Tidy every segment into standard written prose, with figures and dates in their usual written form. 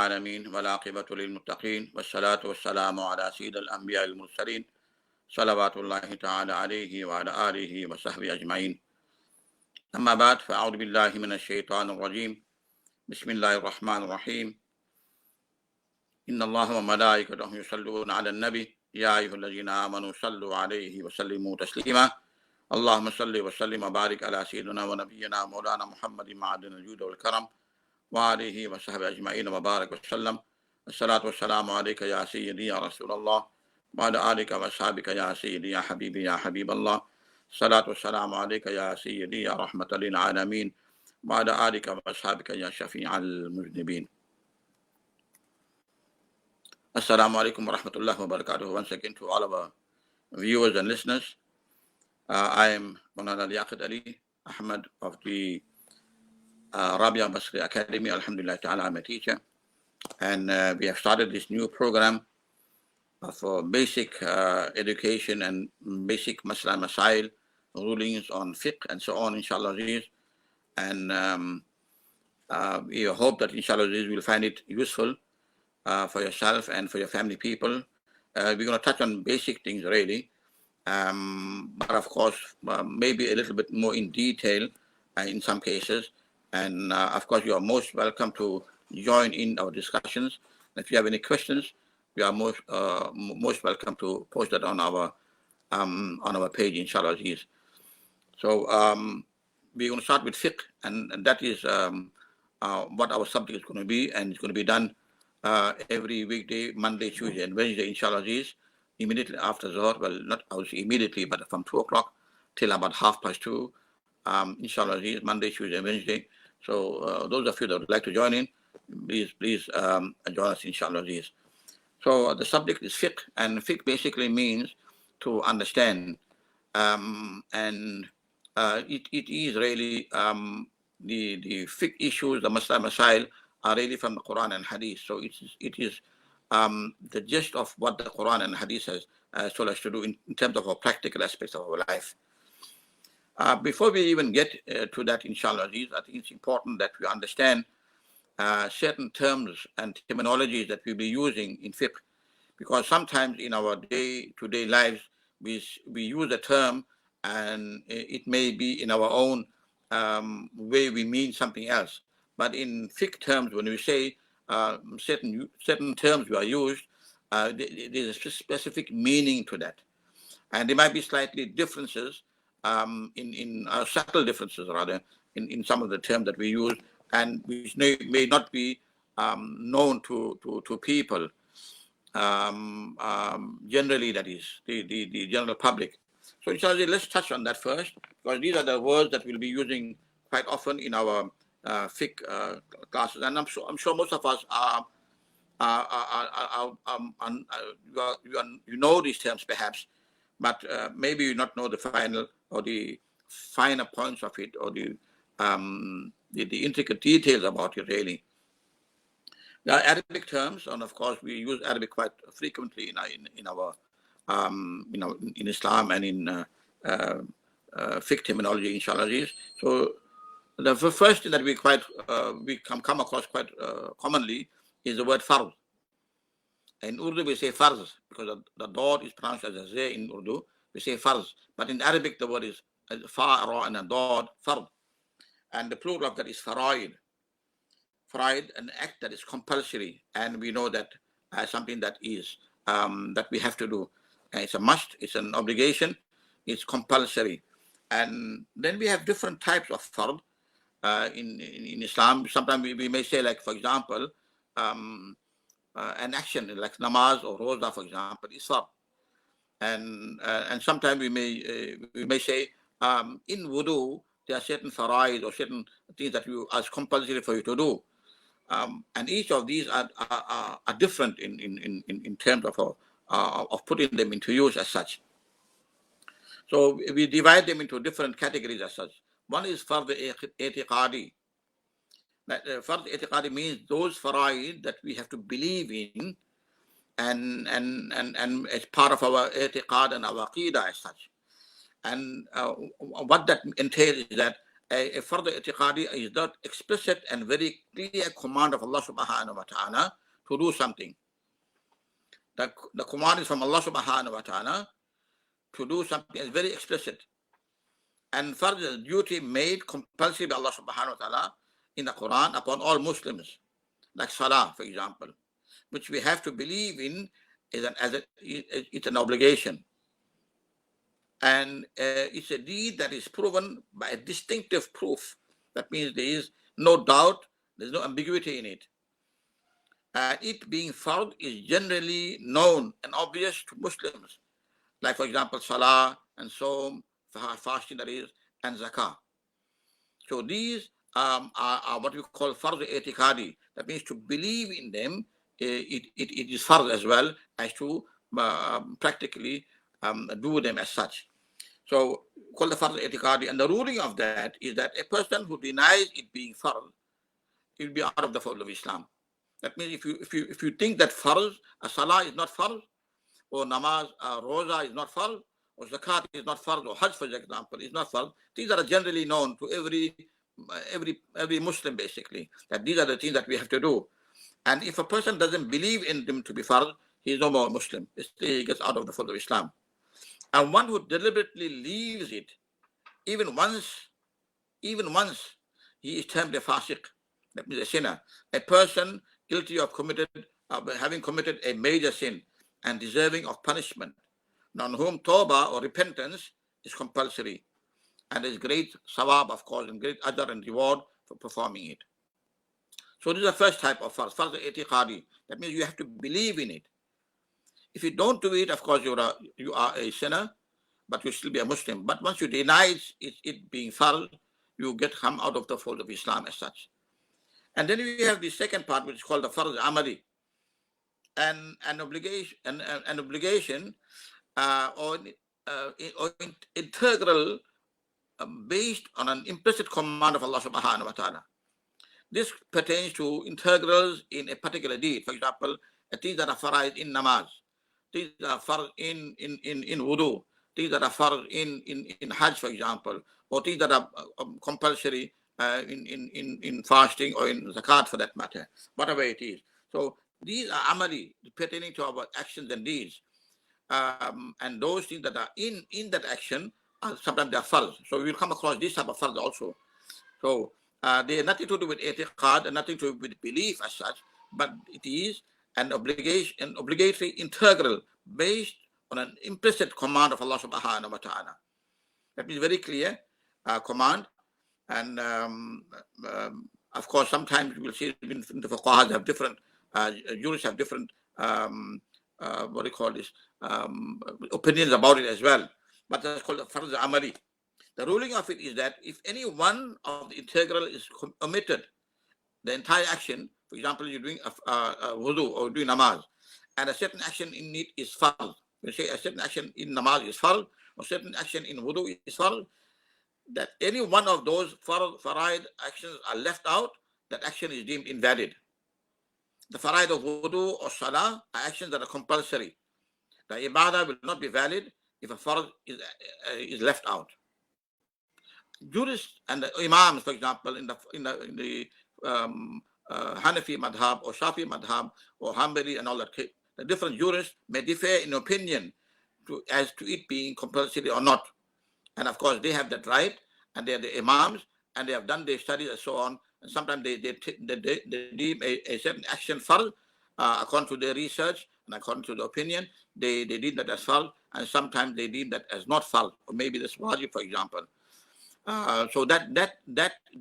العالمين والعاقبة للمتقين والصلاة والسلام على سيد الأنبياء المرسلين صلوات الله تعالى عليه وعلى آله وصحبه أجمعين. أما بعد فأعوذ بالله من الشيطان الرجيم. بسم الله الرحمن الرحيم. إن الله وملائكته يصلون على النبي يا أيها الذين آمنوا صلوا عليه وسلموا تسليما. اللهم صل وسلم وبارك على سيدنا ونبينا مولانا محمد معدن الجود والكرم وآله وصحبه أجمعين وبارك وسلم. الصلاة والسلام عليك يا سيدي يا رسول الله وعلى آلك وأصحابك يا سيدي يا حبيبي يا حبيب الله. الصلاة والسلام عليك يا سيدي يا رحمة للعالمين وعلى آلك وأصحابك يا شفيع المذنبين. Assalamu alaikum wa rahmatullahi wa barakatuh. Once again to all of our viewers and listeners. I am Liaquat Ahmad of the Rabia Basri Academy. Alhamdulillah ta'ala, I'm a teacher. And we have started this new program for basic education and basic masla masail, rulings on fiqh and so on, inshallah. And we hope that inshallah you will find it useful for yourself and for your family people. We're going to touch on basic things really. But of course, maybe a little bit more in detail in some cases. And of course, you are most welcome to join in our discussions. If you have any questions, you are most welcome to post that on our page, inshallah. So we're going to start with fiqh, and that is what our subject is going to be, and it's going to be done every weekday, Monday, Tuesday, and Wednesday, inshallah. Immediately after Zohar, well, not obviously immediately, but from 2 o'clock till about 2:30, inshallah, Monday, Tuesday, and Wednesday. So those of you that would like to join in, please join us, inshallah. So the subject is fiqh, and fiqh basically means to understand, and it is really the fiqh issues, the masail are really from the Quran and Hadith. So it is the gist of what the Quran and Hadith has told us to do in terms of our practical aspects of our life. Before we even get to that, inshallah, I think it's important that we understand certain terms and terminologies that we'll be using in fiqh, because sometimes in our day-to-day lives we use a term and it may be in our own way we mean something else. But in fiqh terms, when we say certain terms we are used, there's a specific meaning to that, and there might be slightly differences in subtle differences rather in some of the terms that we use, and which may not be known to people generally, that is the general public. So inshallah, let's touch on that first, because these are the words that we'll be using quite often in our fiqh classes, and I'm sure most of us you know these terms perhaps, but maybe you not know the final or the finer points of it, or the intricate details about it really. There are Arabic terms, and of course we use Arabic quite frequently in our in Islam and in fiqh terminology, inshallah. So the first thing that we come across quite commonly is the word farz. In Urdu we say farz because the dot is pronounced as a z in Urdu. We say farz, but in Arabic the word is fa, ra, and a dot, farz, and the plural of that is faraid. Faraid, an act that is compulsory, and we know that as something that is that we have to do. And it's a must, it's an obligation, it's compulsory. And then we have different types of farz. In Islam, sometimes we may say, like, for example, an action like namaz or roza, for example, is farz. And sometimes we may say in wudu there are certain faraid or certain things that as compulsory for you to do, and each of these are different in terms of putting them into use as such. So we divide them into different categories as such. One is fard i'tiqadi. Fard i'tiqadi means those faraid that we have to believe in, and as part of our i'tiqad and our aqidah as such. And what that entails is that a fard i'tiqadi is that explicit and very clear command of Allah subhanahu wa ta'ala to do something. The command is from Allah subhanahu wa ta'ala to do something is very explicit. And fard is a duty made compulsory by Allah subhanahu wa ta'ala in the Quran upon all Muslims, like salah, for example, which we have to believe in it's an obligation. And it's a deed that is proven by a distinctive proof. That means there is no doubt, there's no ambiguity in it. It being fard is generally known and obvious to Muslims, like, for example, salah and Sawm, fasting, that is, and zakah. So these are what we call fard i'tiqadi. That means to believe in them, it is fard as well as to practically do them as such. So called the fard i'tiqadi, and the ruling of that is that a person who denies it being fard, he will be out of the fold of Islam. That means if you think that fard, salah is not fard, or namaz, roza is not fard, or zakat is not fard, or hajj, for example, is not fard, these are generally known to every Muslim, basically, that these are the things that we have to do. And if a person doesn't believe in them to be fard, he is no more Muslim. He gets out of the fold of Islam. And one who deliberately leaves it, even once, he is termed a fasiq. That means a sinner, a person guilty of having committed a major sin and deserving of punishment, on whom tawbah or repentance is compulsory, and there is great sawab, of course, and great ajr and reward for performing it. So this is the first type of fard i'tiqadi. That means you have to believe in it. If you don't do it, of course, you are a sinner, but you still be a Muslim. But once you deny it being fard, you come out of the fold of Islam as such. And then we have the second part, which is called the fard amali, an obligation or integral based on an implicit command of Allah subhanahu wa ta'ala. This pertains to integrals in a particular deed. For example, things that are faraid in namaz, things that are fard in wudu, things that are fard in hajj, for example, or things that are compulsory in fasting or in zakat, for that matter, whatever it is. So these are amali, pertaining to our actions and deeds. And those things that are in that action, sometimes they are fard. So we will come across this type of fard also. So they have nothing to do with i'tiqad and nothing to do with belief as such, but it is an obligatory integral based on an implicit command of Allah subhanahu wa ta'ala. That is very clear command. And of course, sometimes you will see the fuqahas have different, jurists have different, what do you call this, opinions about it as well. But that's called the fard amali. The ruling of it is that if any one of the integral is omitted, the entire action, for example, you're doing a wudu or doing namaz, and a certain action in it is fard. You say a certain action in namaz is fard, or certain action in wudu is fard, that any one of those faraid actions are left out, that action is deemed invalid. The faraid of wudu or salah are actions that are compulsory. The ibadah will not be valid if a fard is left out. Jurists and the imams, for example, in the Hanafi madhab or Shafi madhab or Hanbali and all that, the different jurists may differ in opinion as to it being compulsory or not. And of course, they have that right, and they are the imams, and they have done their studies and so on. And sometimes they deem a certain action fard according to their research and according to the opinion. They deem that as fard, and sometimes they deem that as not fard, or maybe that's wajib, for example. So that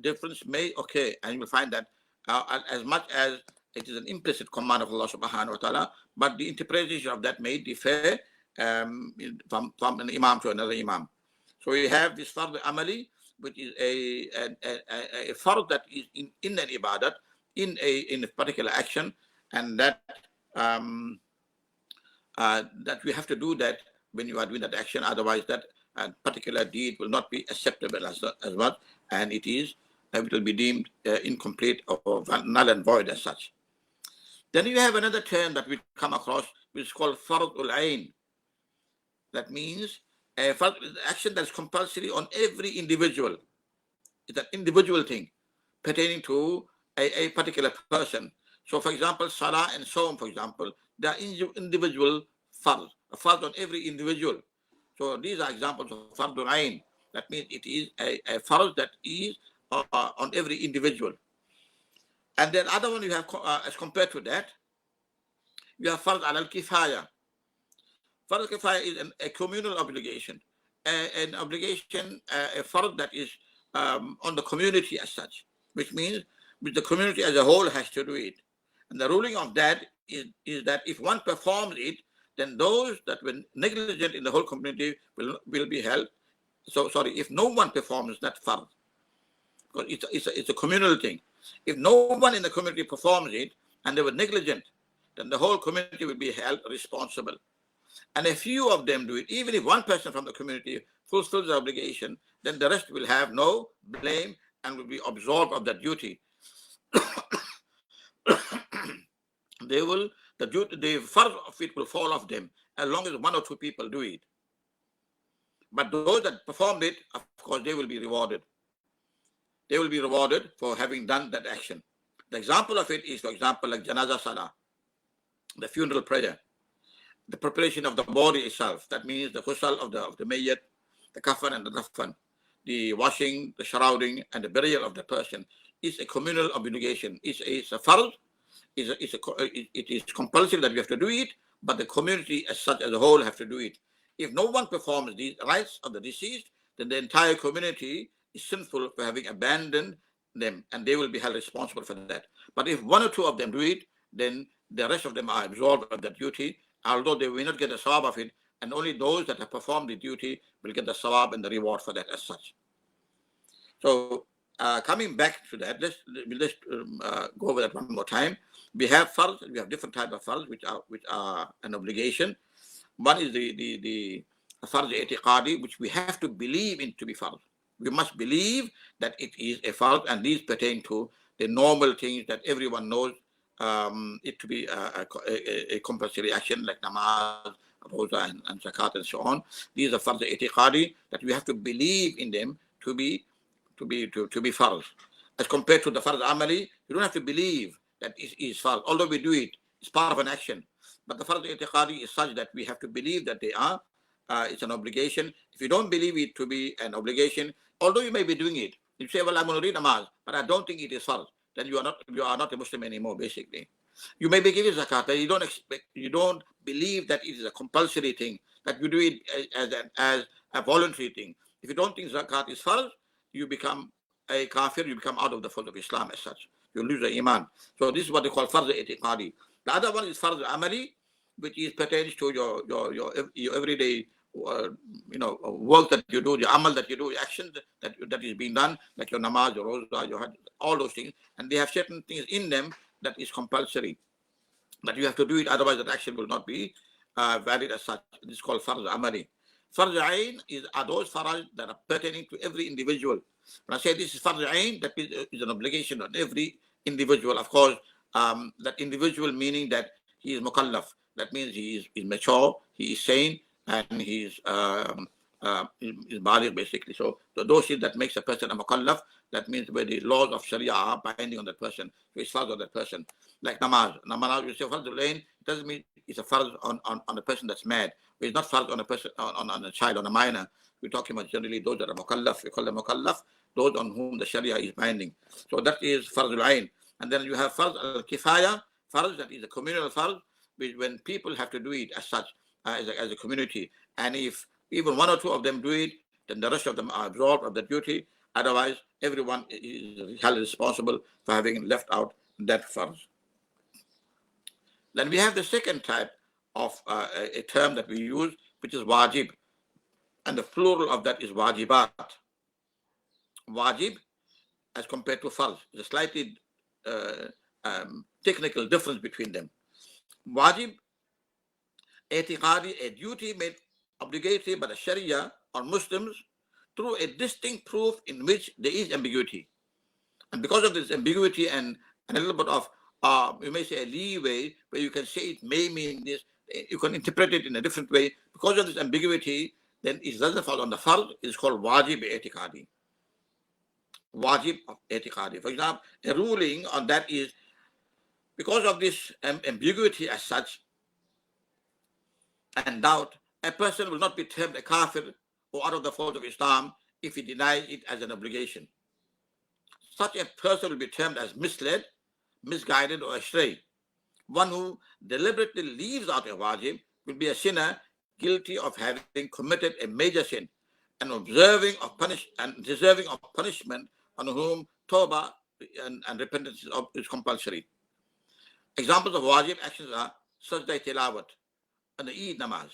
difference may occur, and you will find that as much as it is an implicit command of Allah subhanahu wa ta'ala, but the interpretation of that may differ from an imam to another imam. So we have this fard amali, which is a fard that is in an ibadat, in a particular action, and that that we have to do that when you are doing that action. Otherwise, that particular deed will not be acceptable as much, and it will be deemed incomplete or null and void as such. Then you have another term that we come across, which is called fardul ayn. That means a action that is compulsory on every individual. It's an individual thing pertaining to a particular person. So, for example, salah and saum, for example, they are individual farz, a farz on every individual. So these are examples of fardul ain. That means it is a farz that is on every individual. And then other one you have, as compared to that, you have farz al-kifaya. Farz al-kifaya is a communal obligation, an obligation, a farz that is on the community as such, which means the community as a whole has to do it. And the ruling of that is that if one performs it, then those that were negligent in the whole community will be held. So, sorry, if no one performs that farz, because it's a communal thing. If no one in the community performs it and they were negligent, then the whole community will be held responsible. And a few of them do it, even if one person from the community fulfills the obligation, then the rest will have no blame and will be absolved of that duty. The farz of it will fall off them as long as one or two people do it. But those that performed it, of course, they will be rewarded. They will be rewarded for having done that action. The example of it is, for example, like janaza salah, the funeral prayer, the preparation of the body itself. That means the ghusl of the mayyat, the kafan and the dafan, the washing, the shrouding, and the burial of the person is a communal obligation. It's a farz. It is compulsory that we have to do it, but the community as such as a whole have to do it. If no one performs these rights of the deceased, then the entire community is sinful for having abandoned them, and they will be held responsible for that. But if one or two of them do it, then the rest of them are absolved of that duty, although they will not get the sawab of it, and only those that have performed the duty will get the sawab and the reward for that as such. So coming back to that, let's go over that one more time. We have farz, we have different types of farz which are an obligation. One is the farz i'tiqadi, which we have to believe in to be farz. We must believe that it is a farz, and these pertain to the normal things that everyone knows it to be a compulsory action, like namaz, roza, and zakat, and so on. These are farz i'tiqadi that we have to believe in them to be farz. As compared to the farz amali, you don't have to believe that it is farz, although we do it. It's part of an action. But the farz i'tiqadi is such that we have to believe that they are. It's an obligation. If you don't believe it to be an obligation, although you may be doing it, you say, well, I'm going to read namaz, but I don't think it is farz, then you are not a Muslim anymore, basically. You may be giving zakat, but you don't believe that it is a compulsory thing, that you do it as a voluntary thing. If you don't think zakat is farz, you become a kafir, you become out of the fold of Islam as such. You lose the iman. So this is what they call farz i'tiqadi. The other one is farz amali, which is pertains to your everyday work that you do, the amal that you do, the action that is being done, like your namaz, your roza, your hajj, all those things, and they have certain things in them that is compulsory, that you have to do it, otherwise that action will not be valid as such. This is called farz amali. Farz ain are those farz that are pertaining to every individual. When I say this is farz ain, that is an obligation on every individual. Of course, that individual meaning that he is mukallaf. That means he is mature, he is sane, and he is baligh, basically. So those things that makes a person a mukallaf, that means where the laws of Sharia are binding on that person, so it's farz on that person. Like namaz. Namaz, you say farz al-ain, it doesn't mean it's a farz on a person that's mad. It's not farz on a person, on a child, on a minor. We're talking about generally those that are mukallaf. We call them mukallaf, those on whom the Sharia is binding. So that is farz al-ain. And then you have farz al-kifaya, farz that is a communal farz, when people have to do it as such, as a community. And if even one or two of them do it, then the rest of them are absolved of the duty. Otherwise, everyone is held responsible for having left out that farz. Then we have the second type of a term that we use, which is wajib. And the plural of that is wajibat. Wajib, as compared to farz, is a slightly technical difference between them. Wajib, i'tiqadi, a duty made obligatory by the Sharia on Muslims through a distinct proof in which there is ambiguity. And because of this ambiguity and a little bit of, you may say, a leeway, where you can say it may mean this, you can interpret it in a different way. Because of this ambiguity, then it doesn't fall on the farz, it's called wajib i'tiqadi. wajib of itiqadi. For example, a ruling on that is because of this ambiguity as such and doubt, a person will not be termed a kafir or out of the fold of Islam if he denies it as an obligation. Such a person will be termed as misled, misguided, or astray. One who deliberately leaves out a wajib will be a sinner guilty of having committed a major sin and deserving of punishment, on whom tawbah and repentance is compulsory. Examples of wajib actions are sajda tilawat and the Eid namaz,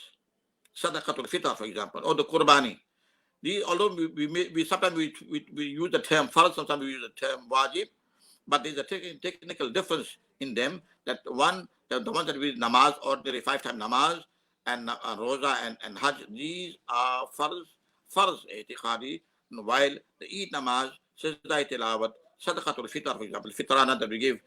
sadaqatul fitr, for example, or the qurbani. Although we sometimes we use the term farz, sometimes we use the term wajib, but there's a technical difference in them. That the ones that we namaz, ordinary 5-time namaz, and roza and hajj, these are farz itiqadi, while the Eid namaz, sajda tilawat, sadaqatul fitr, for example, fitrana that we give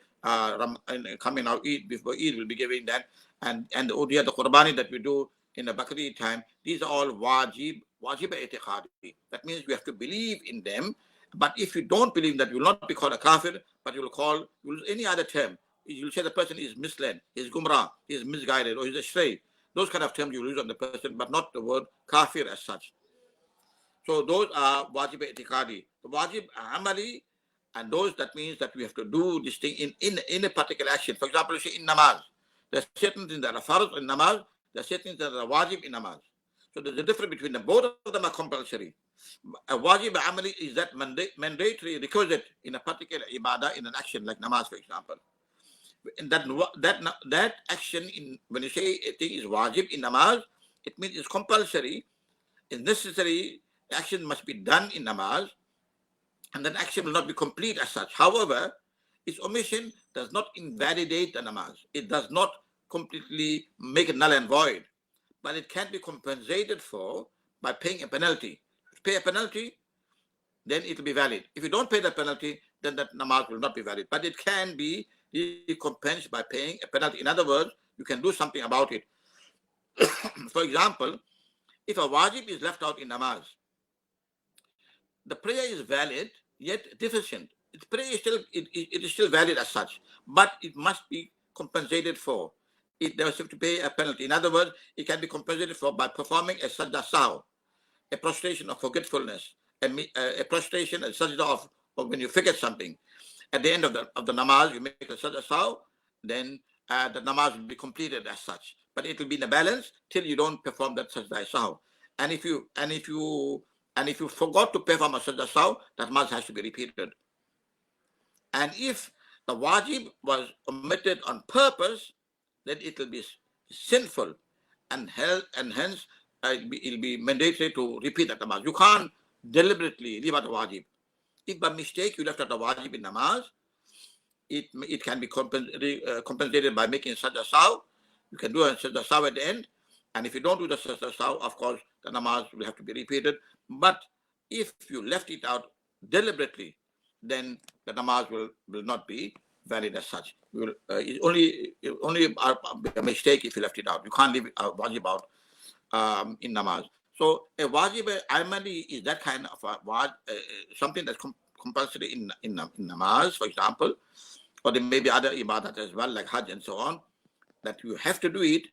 coming out Eid, before Eid we'll be giving that, and the udiyah, the qurbani that we do in the Bakri time, these are all wajib itiqadi. That means we have to believe in them. But if you don't believe that, you will not be called a kafir, but you will use any other term. You'll say the person is misled, is gumrah, is misguided, or is astray. Those kind of terms you will use on the person, but not the word kafir as such. So those are wajib itiqadi. The wajib amali, and those that means that we have to do this thing in a particular action. For example, you say in namaz, there are certain things that are farz in namaz, there are certain things that are wajib in namaz. So there's a difference between them. Both of them are compulsory. A wajib amali is that mandatory requisite in a particular ibadah, in an action like namaz, for example. And that action, when you say a thing is wajib in namaz, it means it's compulsory, it's necessary. The action must be done in namaz, and that action will not be complete as such. However, its omission does not invalidate the namaz. It does not completely make it null and void, but it can be compensated for by paying a penalty. If you pay a penalty, then it will be valid. If you don't pay the penalty, then that namaz will not be valid. But it can be recompensed by paying a penalty. In other words, you can do something about it. For example, if a wajib is left out in namaz, the prayer is valid yet deficient. The prayer is still it is still valid as such, but it must be compensated for. It does have to pay a penalty. In other words, it can be compensated for by performing a sajda saw, a prostration of forgetfulness, a prostration, a sajda of when you forget something. At the end of the namaz, you make a sajda saw, then the namaz will be completed as such. But it will be in a balance till you don't perform that sajda saw. And if you forgot to perform a sajda saw, that namaz has to be repeated. And if the wajib was omitted on purpose, then it will be sinful, and hence it will be mandatory to repeat that namaz. You can't deliberately leave out a wajib. If by mistake you left out a wajib in namaz, it can be compensated by making sajda saw. You can do a sajda saw at the end, and if you don't do the sajda saw, of course the namaz will have to be repeated. But if you left it out deliberately, then the namaz will not be valid as such. It's only a mistake if you left it out. You can't leave a wajib out in namaz. So a wajib amali is that kind of something that's compulsory in namaz, for example, or there may be other ibadat as well, like hajj and so on, that you have to do it.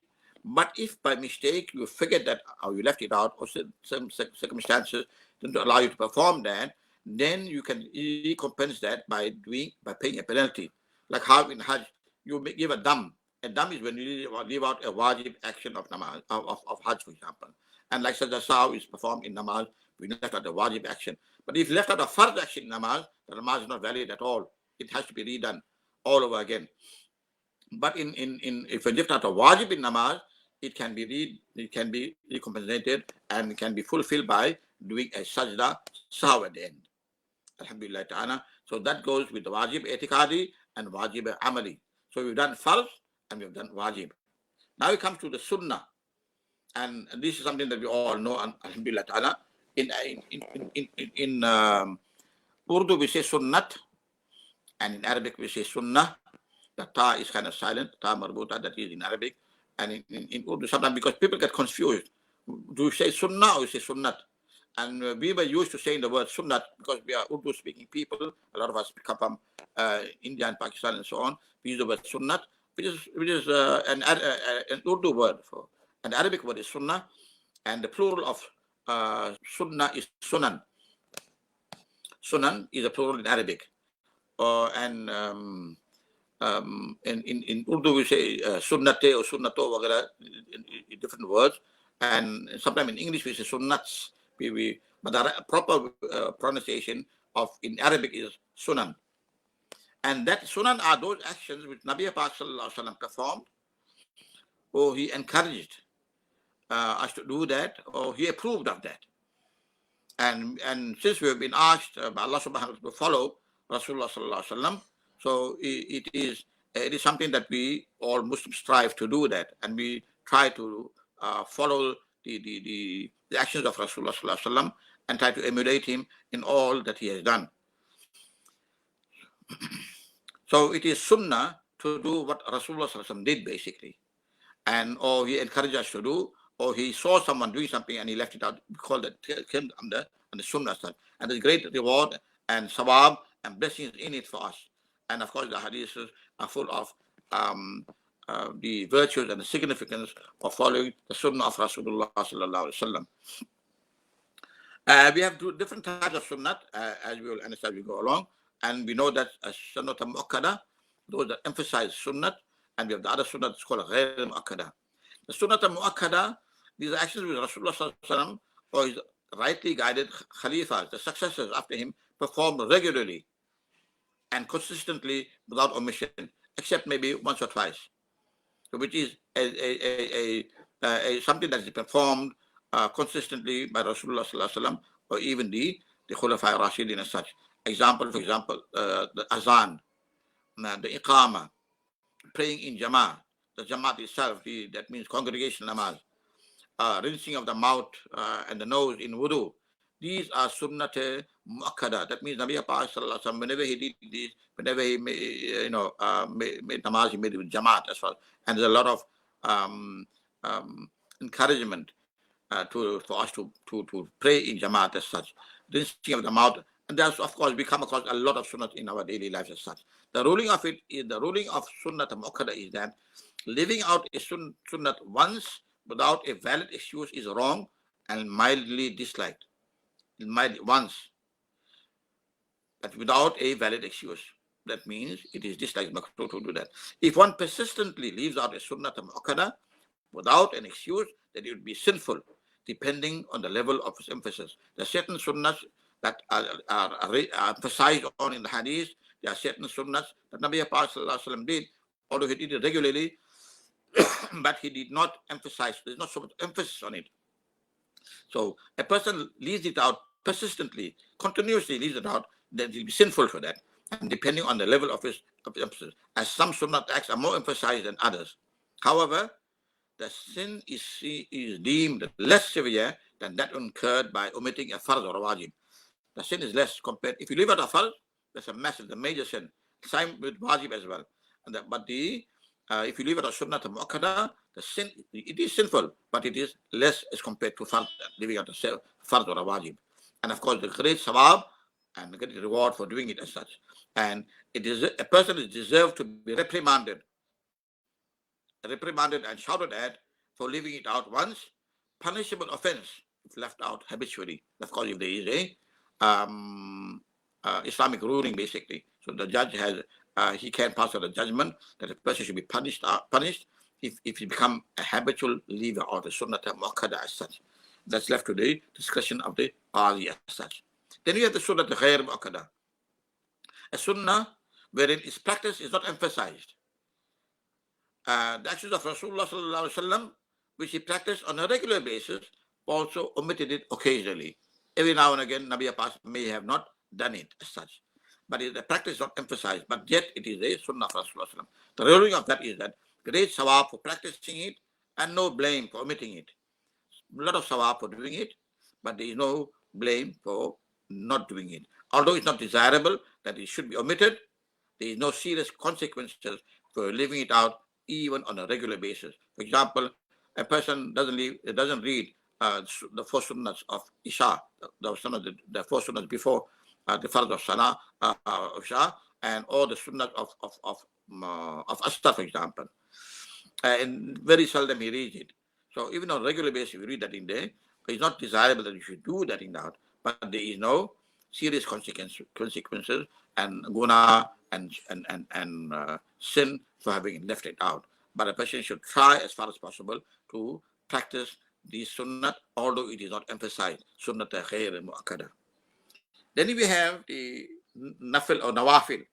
But if by mistake you forget that, or you left it out, or some circumstances don't allow you to perform that, then you can recompense that by paying a penalty. Like how in hajj you give a dam. A dam is when you leave out a wajib action of namaz, of hajj, for example. And like sajda saw is performed in namaz, we left out the wajib action. But if left out a fard action in namaz, the namaz is not valid at all. It has to be redone all over again. But if you left out a wajib in namaz, it can be recompensated and it can be fulfilled by doing a sajda saw at the end. Alhamdulillah ta'ala. So that goes with the wajib etiqadi and wajib amali. So we've done farz and we've done wajib. Now it comes to the sunnah. And this is something that we all know, alhamdulillah ta'ala. In Urdu we say sunnat, and in Arabic we say sunnah. The ta is kind of silent, ta marbuta, that is in Arabic. And in Urdu sometimes, because people get confused, do you say sunnah or you say sunnat? And we were used to saying the word sunnat because we are Urdu speaking people. A lot of us come from India and Pakistan and so on. We use the word sunnat, which is an Urdu word for an Arabic word is sunnah, and the plural of sunnah is sunan. Sunan is a plural in Arabic, and in Urdu we say sunnate or sunnato, whatever, in different words, and sometimes in English we say sunnats. But the proper pronunciation of in Arabic is sunan, and that sunan are those actions which Nabi Pak Sallallahu Alaihi Wasallam performed, or he encouraged us to do that, or he approved of that. And since we have been asked by Allah Subhanahu wa Taala to follow Rasulullah Sallallahu Alaihi Wasallam, so it is something that we all Muslims strive to do that, and we try to follow the actions of Rasulullah Sallallahu Alaihi Wasallam and try to emulate him in all that he has done. So it is sunnah to do what Rasulullah Sallallahu Alaihi Wasallam did basically, and or he encouraged us to do, or he saw someone doing something and he left it out. We call that came under the sunnah, and there's great reward and sawab and blessings in it for us. And of course, the hadiths are full of the virtues and the significance of following the sunnah of Rasulullah Sallallahu Alaihi Wasallam. We have two different types of sunnah, as we will understand as we go along. And we know that sunnah mu'akkada, those that emphasize sunnah, and we have the other sunnah that's called ghayr mu'akkada. The sunnah mu'akkada, these are actions which Rasulullah Sallallahu Alaihi Wasallam or his rightly guided khalifas, the successors after him, perform regularly and consistently without omission, except maybe once or twice. So which is something that is performed consistently by Rasulullah Sallallahu Alaihi Wasallam, or even the Khulafa Rashidin as such. For example, the azan, the iqama, praying in jama'ah, the jamaat itself, that means congregational namaz, rinsing of the mouth and the nose in wudu. These are sunnat mu'akkada. That means Nabi Sallallahu Alaihi Wasallam, whenever he did this, whenever he made namaz, he made it with jamaat as well. And there's a lot of encouragement for us to pray in jamaat as such. Rinsing of the mouth. And that's, of course, we come across a lot of sunnat in our daily lives as such. The ruling of sunnat mu'akkada is that living out a sunnat once without a valid excuse is wrong and mildly disliked. Once, but without a valid excuse. That means it is disliked to do that. If one persistently leaves out a sunnat mu'akkada without an excuse, then it would be sinful, depending on the level of its emphasis. There are certain sunnahs that are emphasized on in the hadith. There are certain sunnahs that Nabi Sallallahu Alaihi Wasallam did, although he did it regularly, but he did not emphasize. There's not so much emphasis on it. So a person leaves it out persistently, continuously leaves it out, then it will be sinful for that. And depending on the level of his emphasis, as some sunnah acts are more emphasized than others. However, the sin is deemed less severe than that incurred by omitting a fard or a wajib. The sin is less compared. If you leave out a fard, that's a massive, the major sin. Same with wajib as well. If you leave out a sunnah mu'akkada, the sin, it is sinful, but it is less as compared to fard, leaving out a fard or a wajib. And of course, the great sawab and the great reward for doing it as such. And a person is deserved to be reprimanded and shouted at for leaving it out once, punishable offense if left out habitually. Of course, if there is a Islamic ruling basically, so the judge he can pass out a judgment that a person should be punished if he become a habitual leaver of the sunnah mu'akkada as such. That's left to the discussion of the qadi as such. Then you have the sunnah ghayr mu'akkada, a sunnah wherein its practice is not emphasized. The actions of Rasulullah Sallallahu Alaihi Wasallam, which he practiced on a regular basis, also omitted it occasionally. Every now and again, Nabi Abbas may have not done it as such. But the practice is not emphasized, but yet it is a sunnah of Rasulullah. The ruling of that is that great sawab for practicing it and no blame for omitting it. A lot of sawab for doing it, but there is no blame for not doing it. Although it's not desirable that it should be omitted, there is no serious consequences for leaving it out even on a regular basis. For example, a person doesn't read the four sunnahs of Isha, the four sunnahs before the Farz of Salah of Isha, and all the sunnahs of Asr, for example. And very seldom he reads it. So even on a regular basis, we read that in there. It's not desirable that you should do that in that, but there is no serious consequences and guna and sin for having left it out. But a person should try as far as possible to practice the sunnah, although it is not emphasized. Sunnat khair mu'akkada. Then we have the nafil or nawafil.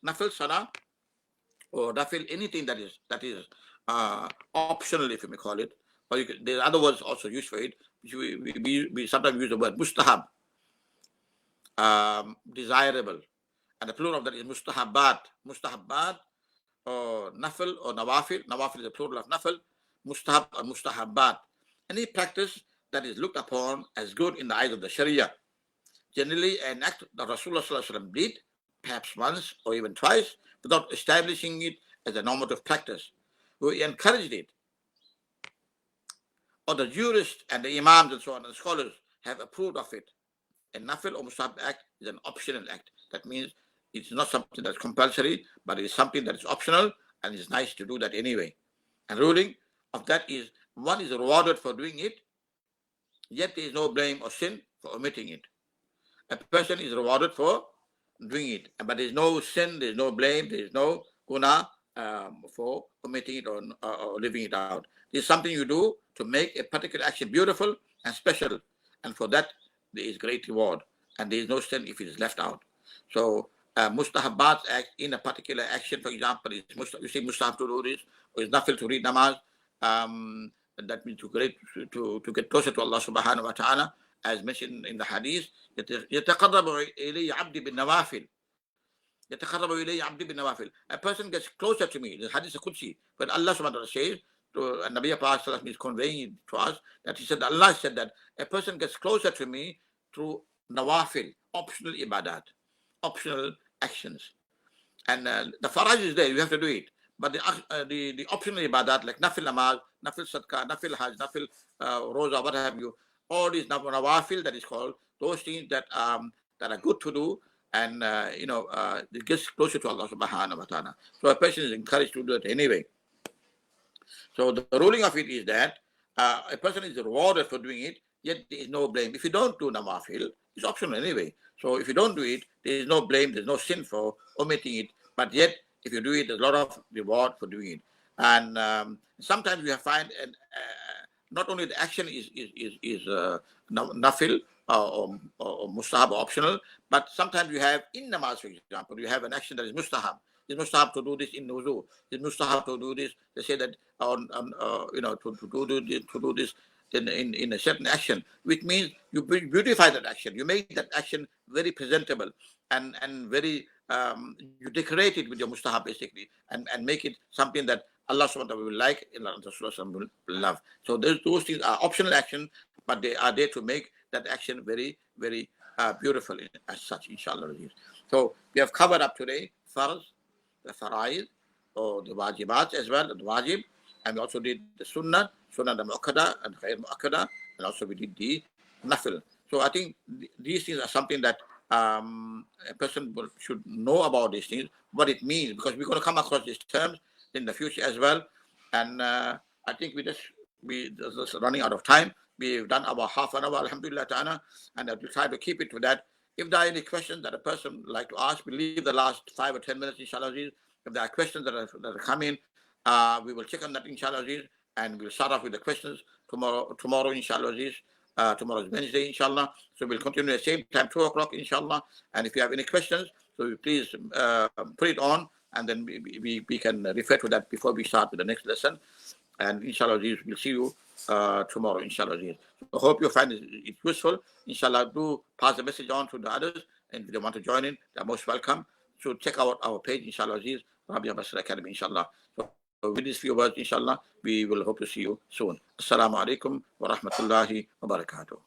Nafil salah or nafil, anything that is optional, if you may call it. Or there are other words also used for it. We sometimes use the word mustahab, desirable, and the plural of that is mustahabbat. Mustahabbat or nafil or nawafil. Nawafil is the plural of nafil. Mustahab or mustahabbat. Any practice that is looked upon as good in the eyes of the Sharia. Generally, an act that Rasulullah sallallahu alaihi wasallam did, perhaps once or even twice, without establishing it as a normative practice. We encouraged it. Or the jurists and the imams and so on and scholars have approved of it. A nafil or mustahab act is an optional act. That means it's not something that's compulsory, but it is something that is optional, and it's nice to do that anyway. And ruling of that is one is rewarded for doing it, yet there is no blame or sin for omitting it. A person is rewarded for doing it, but there is no sin, there is no blame, there is no guna for omitting it or leaving it out. It's something you do to make a particular action beautiful and special, and for that there is great reward, and there is no sin if it is left out. So mustahabbat act in a particular action, for example, is you say mustahab to do this, or is nafil to read namaz. That means to get closer to Allah subhanahu wa ta'ala, as mentioned in the hadith. يتقرب إلي عبدي بالنوافل. يتقرب إلي عبدي بالنوافل. A person gets closer to me. The hadith is Qudsi. But Allah subhanahu wa ta'ala says, and Nabi is conveying it to us, that he said, Allah said that a person gets closer to me through nawafil, optional ibadat, optional actions. And the faraj is there, you have to do it. But the optional ibadat like nafil namaz, nafil sadqa, nafil hajj, nafil roza, what have you, all these nawafil, that is called, those things that are good to do, and it gets closer to Allah subhanahu wa ta'ala. So a person is encouraged to do it anyway. So the ruling of it is that a person is rewarded for doing it, yet there is no blame. If you don't do nawafil, it's optional anyway. So if you don't do it, there is no blame, there's no sin for omitting it. But yet, if you do it, there's a lot of reward for doing it. And sometimes we find not only the action is nafil or mustahab or optional, but sometimes you have in namaz, for example, you have an action that is mustahab. It's mustahab to do this in wuzu. It's mustahab to do this. They say that to do this in a certain action, which means you beautify that action. You make that action very presentable and very you decorate it with your mustahab basically, and make it something that Allah subhanahu wa ta'ala will like and Rasulullah will love. So those things are optional action, but they are there to make that action very, very beautiful as such, inshallah. So we have covered up today farz, the fara'id, or the wajibat as well, the wajib, and we also did the sunnah the mu'akkada and khair mu'akkada, and also we did the nafil. So I think these things are something that a person should know about these things, what it means, because we're going to come across these terms in the future as well. And I think we're just running out of time. We've done about half an hour, alhamdulillah ta'ala, and we'll try to keep it to that. If there are any questions that a person would like to ask, we'll leave the last 5 or 10 minutes, inshallah. If there are questions that are coming, we will check on that, inshallah, and we'll start off with the questions tomorrow, inshallah. Tomorrow is Wednesday, inshallah. So we'll continue at the same time, 2 o'clock, inshallah. And if you have any questions, so please put it on, and then we can refer to that before we start with the next lesson. And inshallah, we'll see you tomorrow, inshallah. I hope you find it useful. Inshallah, do pass the message on to the others, and if they want to join in, they're most welcome. So check out our page, inshallah, Rabia Basri Academy, inshallah. So with these few words, inshallah, we will hope to see you soon. Assalamu alaikum wa rahmatullahi wa barakatuh.